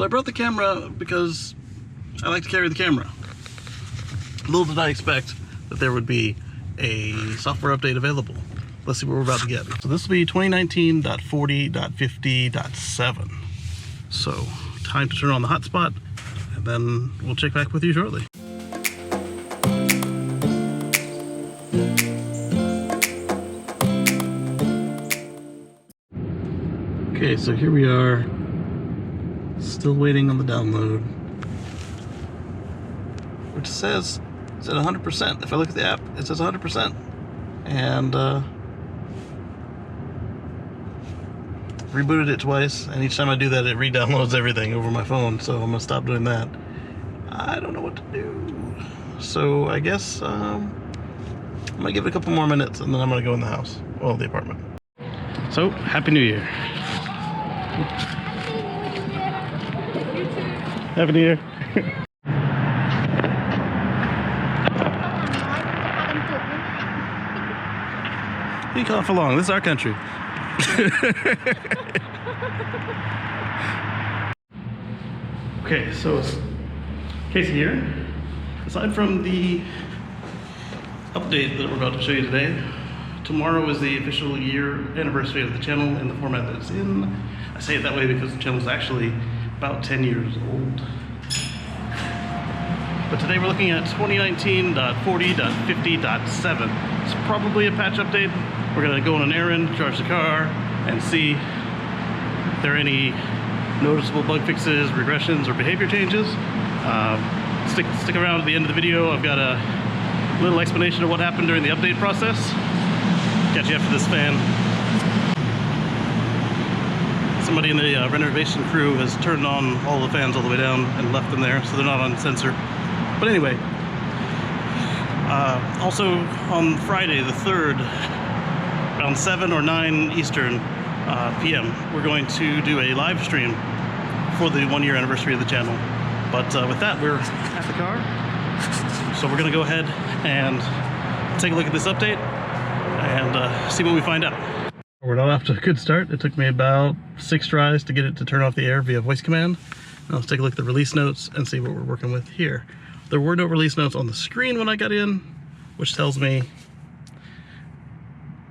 So I brought the camera because I like to carry the camera. Little did I expect that there would be a software update available. Let's see what we're about to get. So this will be 2019.40.50.7. So time to turn on the hotspot, and then we'll check back with you shortly. Okay, so here we are, still waiting on the download, which says it's at 100%. If I look at the app, it says 100%. And rebooted it twice, and each time I do that, it re-downloads everything over my phone, so I'm gonna stop doing that. I don't know what to do. So I guess I'm gonna give it a couple more minutes, and then I'm gonna go in the house, well, the apartment. So, Happy New Year. Happy New Year. You cough along, this is our country. Okay, so it's Kacey here. Aside from the update that we're about to show you today, tomorrow is the official year anniversary of the channel in the format that it's in. I say it that way because the channel is actually about 10 years old. But today we're looking at 2019.40.50.7. It's probably a patch update. We're gonna go on an errand, charge the car, and see if there are any noticeable bug fixes, regressions, or behavior changes. Stick around at the end of the video. I've got a little explanation of what happened during the update process. Catch you after this fan. Somebody in the renovation crew has turned on all the fans all the way down and left them there, so they're not on sensor. But anyway, also on Friday the 3rd, around 7 or 9 Eastern PM, we're going to do a live stream for the 1-year anniversary of the channel. But with that, we're at the car, so we're gonna go ahead and take a look at this update and see what we find out. We're not off to a good start. It took me about 6 tries to get it to turn off the air via voice command. Now let's take a look at the release notes and see what we're working with here. There were no release notes on the screen when I got in, which tells me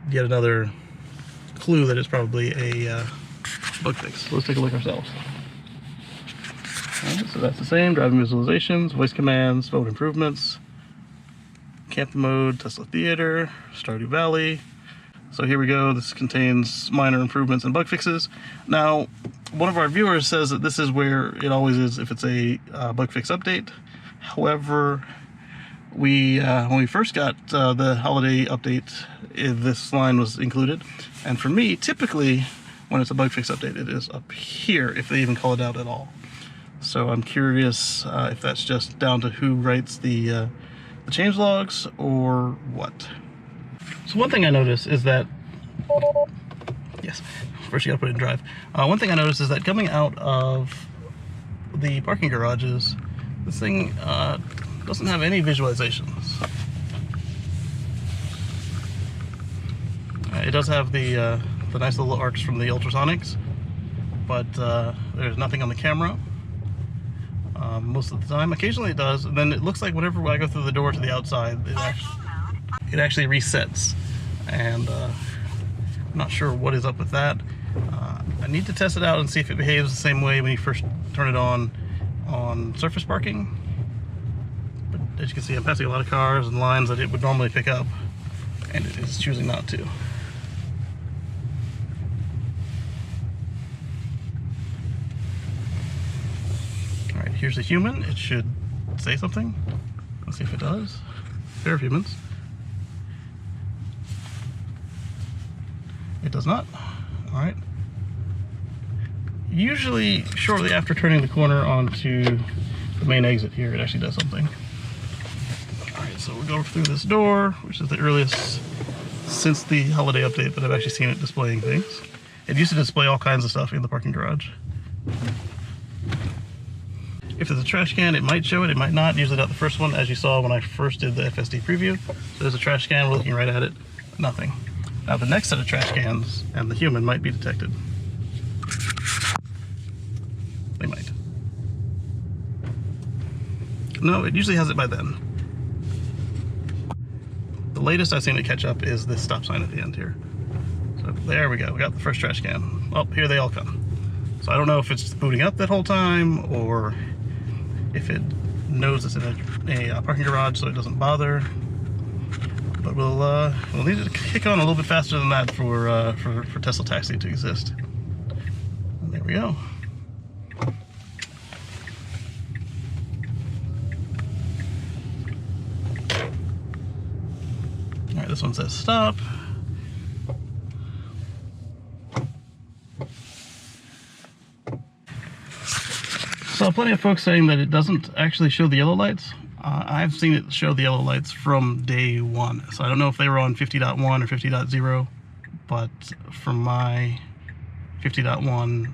yet another clue that it's probably a bug fix. So let's take a look ourselves. All right, so that's the same: driving visualizations, voice commands, mode improvements, camp mode, Tesla Theater, Stardew Valley. So here we go. This contains minor improvements and bug fixes. Now, one of our viewers says that this is where it always is if it's a bug fix update. However, when we first got the holiday update, this line was included. And for me, typically, when it's a bug fix update, it is up here, if they even call it out at all. So I'm curious if that's just down to who writes the change logs or what. So one thing I noticed is that, yes, first you gotta put it in drive. One thing I noticed is that coming out of the parking garages, this thing doesn't have any visualizations. It does have the nice little arcs from the ultrasonics, but there's nothing on the camera most of the time. Occasionally it does, and then it looks like whenever I go through the door to the outside, it actually resets, and I'm not sure what is up with that. I need to test it out and see if it behaves the same way when you first turn it on surface parking. But as you can see, I'm passing a lot of cars and lines that it would normally pick up, and it is choosing not to. All right, here's a human. It should say something. Let's see if it does. Pair of humans. It does not. All right. Usually, shortly after turning the corner onto the main exit here, it actually does something. All right, so we'll go through this door, which is the earliest since the holiday update that I've actually seen it displaying things. It used to display all kinds of stuff in the parking garage. If there's a trash can, it might show it, it might not. Usually not the first one, as you saw when I first did the FSD preview. So there's a trash can, we're looking right at it, nothing. Now the next set of trash cans and the human might be detected. They might. No, it usually has it by then. The latest I've seen it catch up is this stop sign at the end here. So there we go, we got the first trash can. Oh, here they all come. So I don't know if it's booting up that whole time, or if it knows it's in a parking garage so it doesn't bother. But we'll need it to kick on a little bit faster than that for Tesla Taxi to exist. And there we go. All right, this one says stop. So plenty of folks saying that it doesn't actually show the yellow lights. I've seen it show the yellow lights from day one. So I don't know if they were on 50.1 or 50.0, but from my 50.1,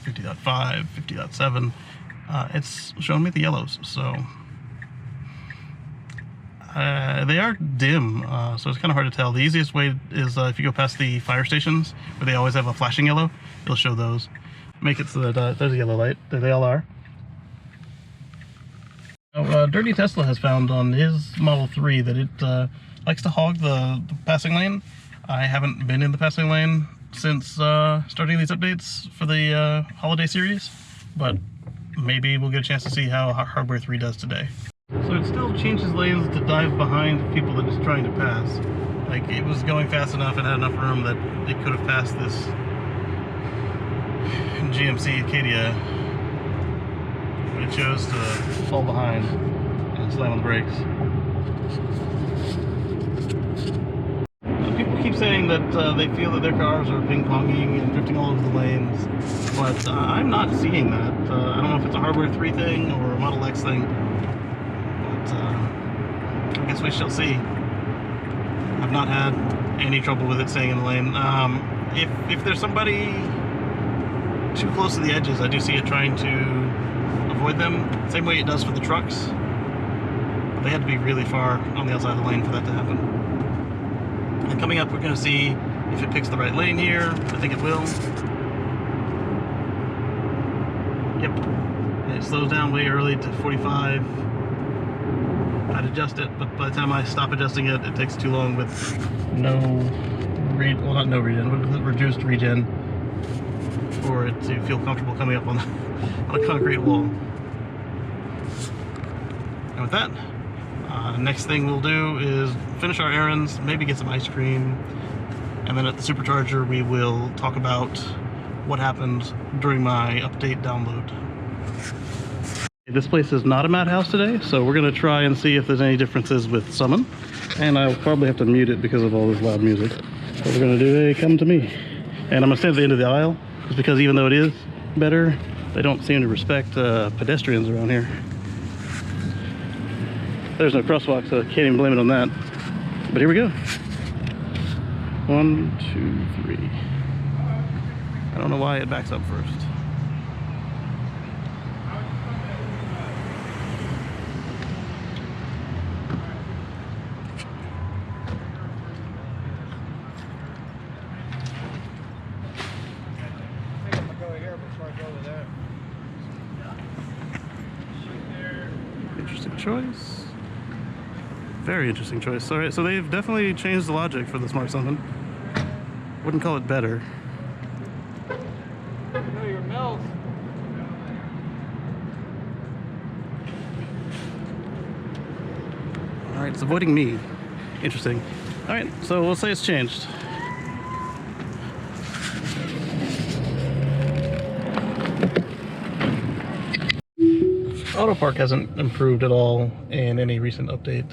50.5, 50.7, it's showing me the yellows. So they are dim, so it's kind of hard to tell. The easiest way is if you go past the fire stations where they always have a flashing yellow, it'll show those. Make it so that there's a yellow light. There they all are. Dirty Tesla has found on his Model 3 that it likes to hog the passing lane. I haven't been in the passing lane since starting these updates for the holiday series, but maybe we'll get a chance to see how Hardware 3 does today. So it still changes lanes to dive behind people that it's trying to pass. Like, it was going fast enough and had enough room that it could have passed this GMC Acadia, but it chose to fall behind and slam on the brakes. People keep saying that they feel that their cars are ping-ponging and drifting all over the lanes, but I'm not seeing that. I don't know if it's a Hardware 3 thing or a Model X thing, but I guess we shall see. I've not had any trouble with it staying in the lane. If there's somebody too close to the edges, I do see it trying to avoid them, same way it does for the trucks. But they had to be really far on the outside of the lane for that to happen. And coming up, we're going to see if it picks the right lane here. I think it will. Yep. And it slows down way early to 45. I'd adjust it, but by the time I stop adjusting it, it takes too long with reduced regen for it to feel comfortable coming up on a concrete wall. And with that, next thing we'll do is finish our errands, maybe get some ice cream, and then at the supercharger we will talk about what happened during my update download. This place is not a madhouse today, so we're going to try and see if there's any differences with Summon, and I'll probably have to mute it because of all this loud music. But we're going to do a come to me, and I'm going to stand at the end of the aisle, just because even though it is better, they don't seem to respect pedestrians around here. There's no crosswalk, so I can't even blame it on that. But here we go. 1, 2, 3. I don't know why it backs up first. Interesting choice. Very interesting choice. All right, so they've definitely changed the logic for the Smart Something. Wouldn't call it better. Know your mouth. All right, it's avoiding me. Interesting. All right, so we'll say it's changed. Auto Park hasn't improved at all in any recent update.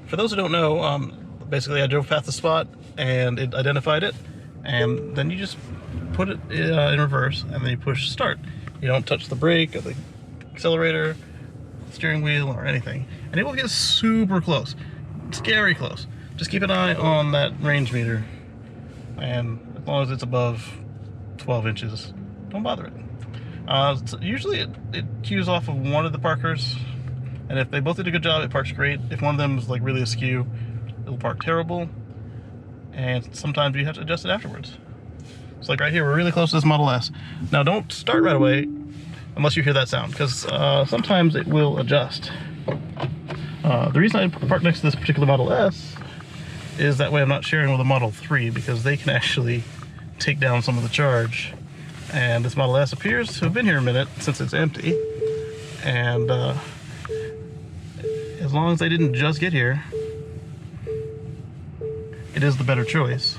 For those who don't know, basically I drove past the spot and it identified it, and then you just put it in reverse and then you push start. You don't touch the brake or the accelerator, steering wheel, or anything, and it will get super close, scary close. Just keep an eye on that range meter, and as long as it's above 12 inches, don't bother it. So usually it cues off of one of the parkers, and if they both did a good job, it parks great. If one of them is like really askew, it'll park terrible, and sometimes you have to adjust it afterwards. So like right here, we're really close to this Model S. Now don't start right away unless you hear that sound, because sometimes it will adjust. The reason I parked next to this particular Model S is that way I'm not sharing with a Model 3, because they can actually take down some of the charge. And this Model S appears to have been here a minute since it's empty. And as long as they didn't just get here, it is the better choice.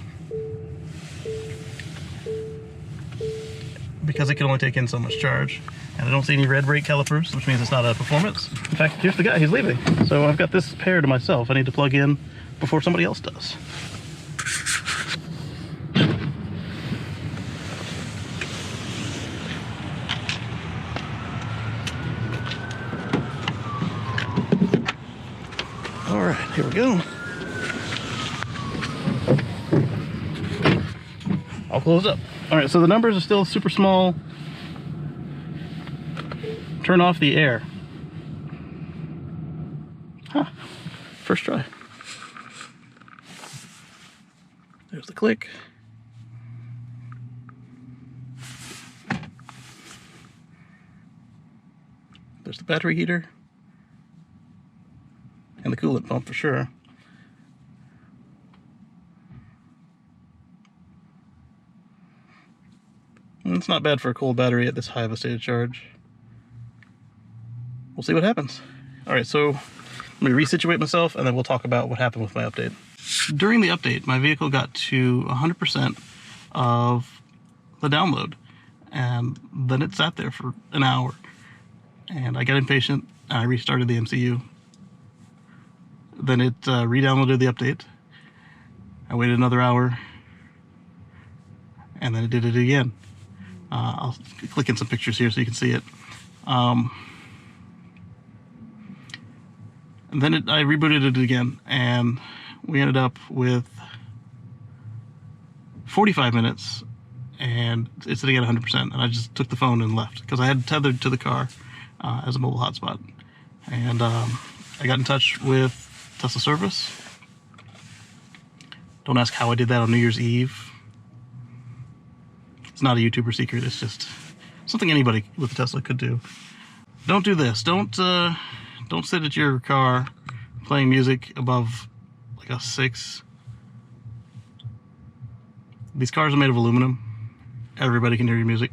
Because it can only take in so much charge. And I don't see any red brake calipers, which means it's not a performance. In fact, here's the guy, he's leaving. So I've got this pair to myself. I need to plug in before somebody else does. All right, here we go. All closed up. All right, so the numbers are still super small. Turn off the air. Huh, first try. There's the click. There's the battery heater. And the coolant pump for sure. And it's not bad for a cold battery at this high of a state of charge. We'll see what happens. All right, so let me resituate myself and then we'll talk about what happened with my update. During the update, my vehicle got to 100% of the download, and then it sat there for an hour. And I got impatient and I restarted the MCU. Then it re-downloaded the update. I waited another hour, and then it did it again. I'll click in some pictures here so you can see it. And then I rebooted it again, and we ended up with 45 minutes, and it's sitting at 100%. And I just took the phone and left because I had tethered to the car as a mobile hotspot. And I got in touch with Tesla service. Don't ask how I did that on New Year's Eve. It's not a YouTuber secret. It's just something anybody with a Tesla could do. Don't do this. Don't sit at your car playing music above like a 6. These cars are made of aluminum. Everybody can hear your music.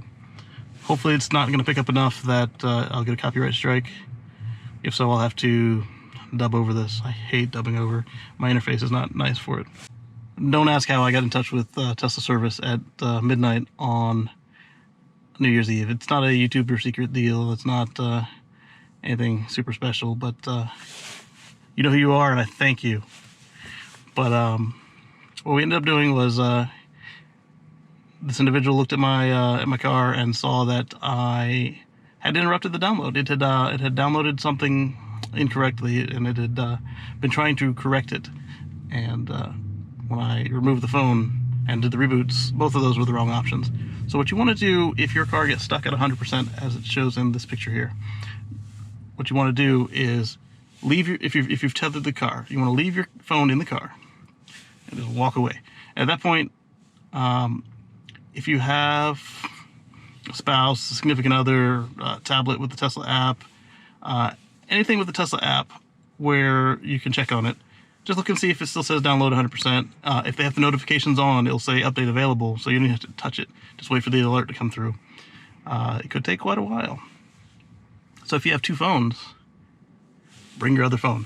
Hopefully it's not going to pick up enough that I'll get a copyright strike. If so, I'll have to dub over this. I hate dubbing over. My interface is not nice for it. Don't ask how I got in touch with Tesla service at midnight on New Year's Eve. It's not a YouTuber secret deal. It's not anything super special, but you know who you are, and I thank you. But what we ended up doing was this individual looked at my car and saw that I had interrupted the download. It had downloaded something incorrectly, and it had been trying to correct it. And when I removed the phone and did the reboots, both of those were the wrong options. So what you want to do if your car gets stuck at 100%, as it shows in this picture here, what you want to do is leave your, if you've tethered the car, you want to leave your phone in the car and just walk away. At that point, if you have a spouse, a significant other, tablet with the Tesla app, anything with the Tesla app where you can check on it, just look and see if it still says download 100%. If they have the notifications on, it'll say update available, so you don't have to touch it. Just wait for the alert to come through. It could take quite a while. So if you have 2 phones, bring your other phone.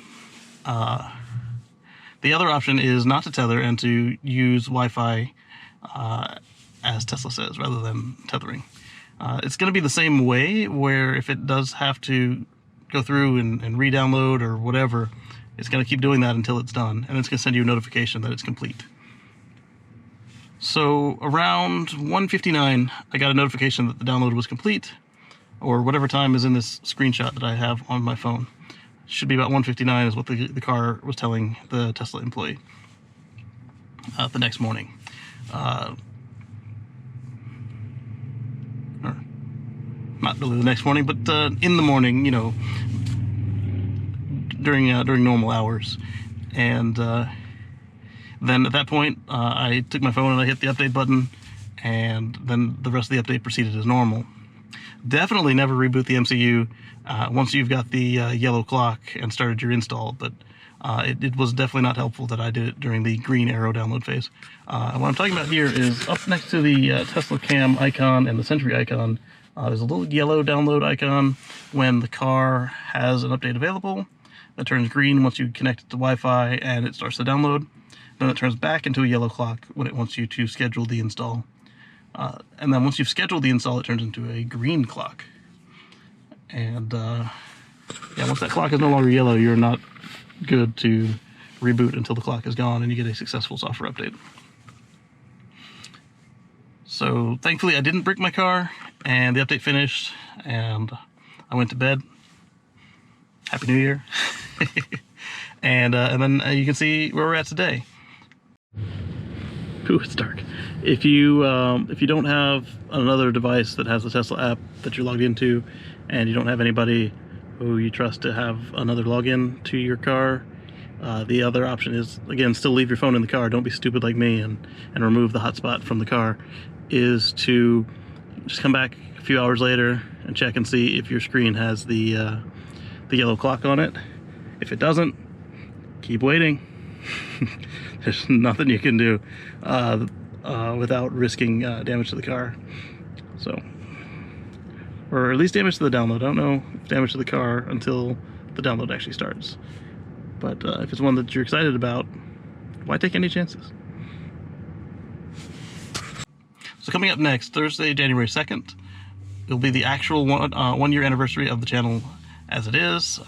The other option is not to tether and to use Wi-Fi as Tesla says, rather than tethering. It's going to be the same way, where if it does have to go through and re-download or whatever, it's going to keep doing that until it's done, and it's going to send you a notification that it's complete. So around 1:59, I got a notification that the download was complete, or whatever time is in this screenshot that I have on my phone. Should be about 1:59 is what the car was telling the Tesla employee the next morning. Or not really the next morning, but in the morning, you know, during normal hours. And then at that point, I took my phone and I hit the update button, and then the rest of the update proceeded as normal. Definitely never reboot the MCU once you've got the yellow clock and started your install, but it was definitely not helpful that I did it during the green arrow download phase. What I'm talking about here is up next to the Tesla cam icon and the Sentry icon, there's a little yellow download icon when the car has an update available. That turns green once you connect it to Wi-Fi and it starts to download. Then it turns back into a yellow clock when it wants you to schedule the install. And then once you've scheduled the install, it turns into a green clock. And yeah, once that clock is no longer yellow, you're not good to reboot until the clock is gone and you get a successful software update. So thankfully I didn't break my car, and the update finished, and I went to bed. Happy New Year. And then you can see where we're at today. Ooh, it's dark. If you don't have another device that has the Tesla app that you're logged into, and you don't have anybody who you trust to have another login to your car, the other option is, again, still leave your phone in the car. Don't be stupid like me and remove the hotspot from the car. Is to just come back a few hours later and check and see if your screen has the yellow clock on it. If it doesn't, keep waiting. There's nothing you can do without risking damage to the car. So, or at least damage to the download. I don't know if damage to the car until the download actually starts. But if it's one that you're excited about, why take any chances? So coming up next, Thursday, January 2nd, it'll be the actual one-year anniversary of the channel as it is.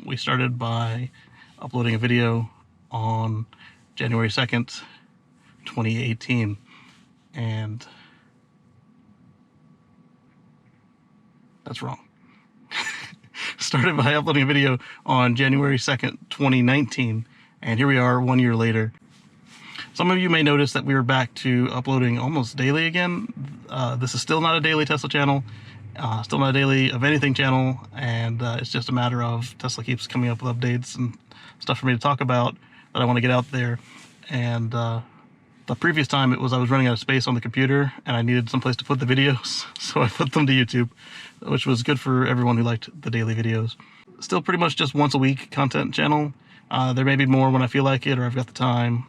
We started by uploading a video on January 2nd, 2018, and that's wrong. Started by uploading a video on January 2nd, 2019, and here we are 1 year later. Some of you may notice that we are back to uploading almost daily again. This is still not a daily Tesla channel, still not a daily of anything channel, and it's just a matter of Tesla keeps coming up with updates and stuff for me to talk about that I want to get out there. And the previous time I was running out of space on the computer and I needed someplace to put the videos, so I put them to YouTube, which was good for everyone who liked the daily videos. Still pretty much just once a week content channel. There may be more when I feel like it or I've got the time,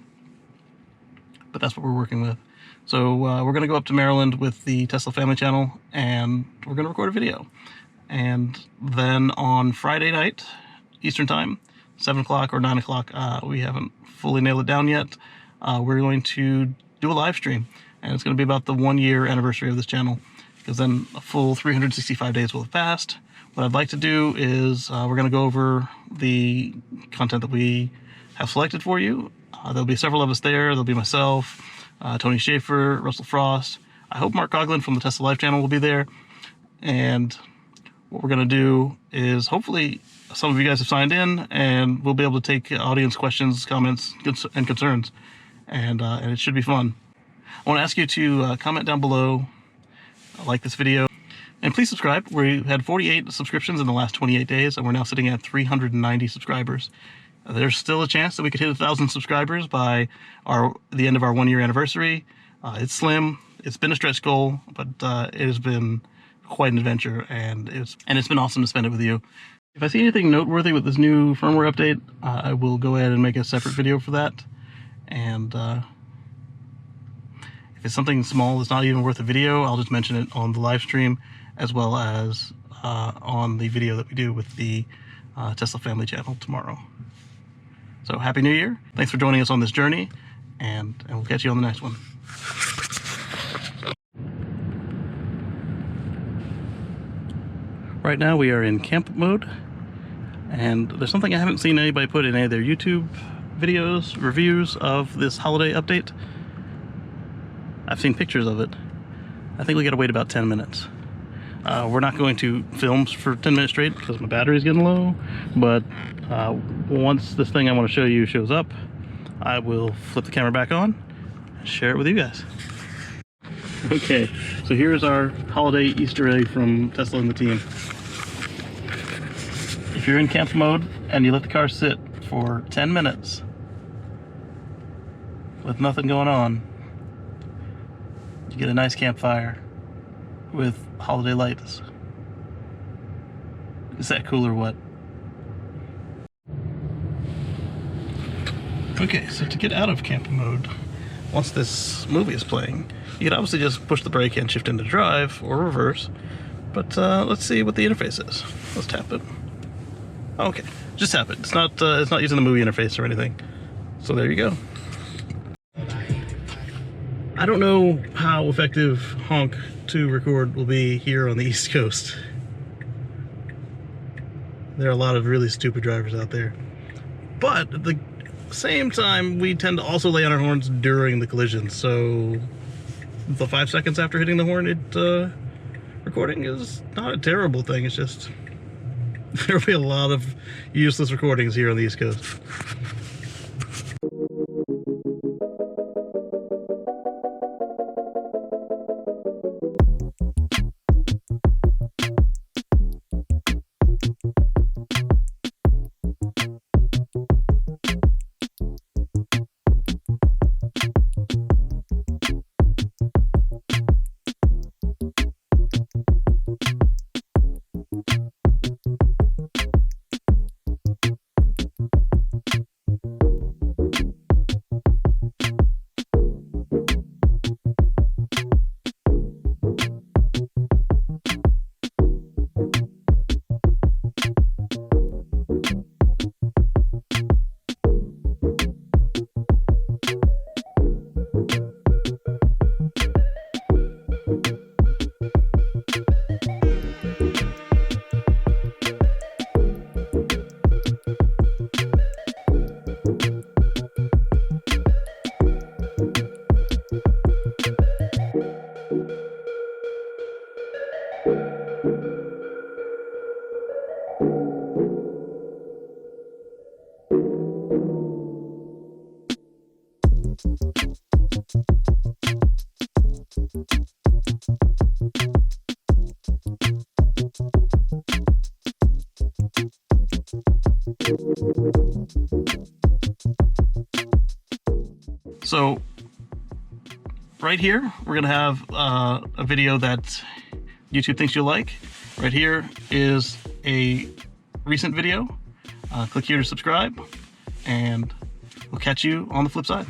but that's what we're working with. So we're going to go up to Maryland with the Tesla Family Channel, and we're going to record a video. And then on Friday night, Eastern Time, 7 o'clock or 9 o'clock, we haven't fully nailed it down yet, we're going to do a live stream. And it's going to be about the 1 year anniversary of this channel, because then a full 365 days will have passed. What I'd like to do is we're going to go over the content that we have selected for you. There'll be several of us there. There'll be myself, Tony Schaefer, Russell Frost. I hope Mark Coughlin from the Tesla Life channel will be there. And what we're going to do is, hopefully some of you guys have signed in, and we'll be able to take audience questions, comments, and concerns. And it should be fun. I want to ask you to comment down below, like this video, and please subscribe. We had 48 subscriptions in the last 28 days, and we're now sitting at 390 subscribers. There's still a chance that we could hit 1,000 subscribers by the end of our 1 year anniversary. It's slim. It's been a stretch goal, but it has been quite an adventure, and it's been awesome to spend it with you. If I see anything noteworthy with this new firmware update, I will go ahead and make a separate video for that. And if it's something small that's not even worth a video, I'll just mention it on the live stream, as well as on the video that we do with the Tesla Family Channel tomorrow. So Happy New Year. Thanks for joining us on this journey, and we'll catch you on the next one. Right now we are in camp mode, and there's something I haven't seen anybody put in any of their YouTube videos, reviews of this holiday update. I've seen pictures of it. I think we gotta wait about 10 minutes. We're not going to film for 10 minutes straight because my battery's getting low, but once this thing I want to show you shows up, I will flip the camera back on and share it with you guys. Okay, so here's our holiday Easter egg from Tesla and the team. If you're in camp mode and you let the car sit for 10 minutes with nothing going on, You get a nice campfire with holiday lights. Is that cool or what? Okay, so to get out of camping mode, once this movie is playing, you can obviously just push the brake and shift into drive or reverse. But let's see what the interface is. Let's tap it. Okay, just tap it. It's not using the movie interface or anything. So there you go. I don't know how effective honk to record will be here on the East Coast. There are a lot of really stupid drivers out there. But at the same time, we tend to also lay on our horns during the collision. So the 5 seconds after hitting the horn, recording is not a terrible thing. It's just there'll be a lot of useless recordings here on the East Coast. So right here, we're gonna have a video that YouTube thinks you'll like. Right here is a recent video. Click here to subscribe, and we'll catch you on the flip side.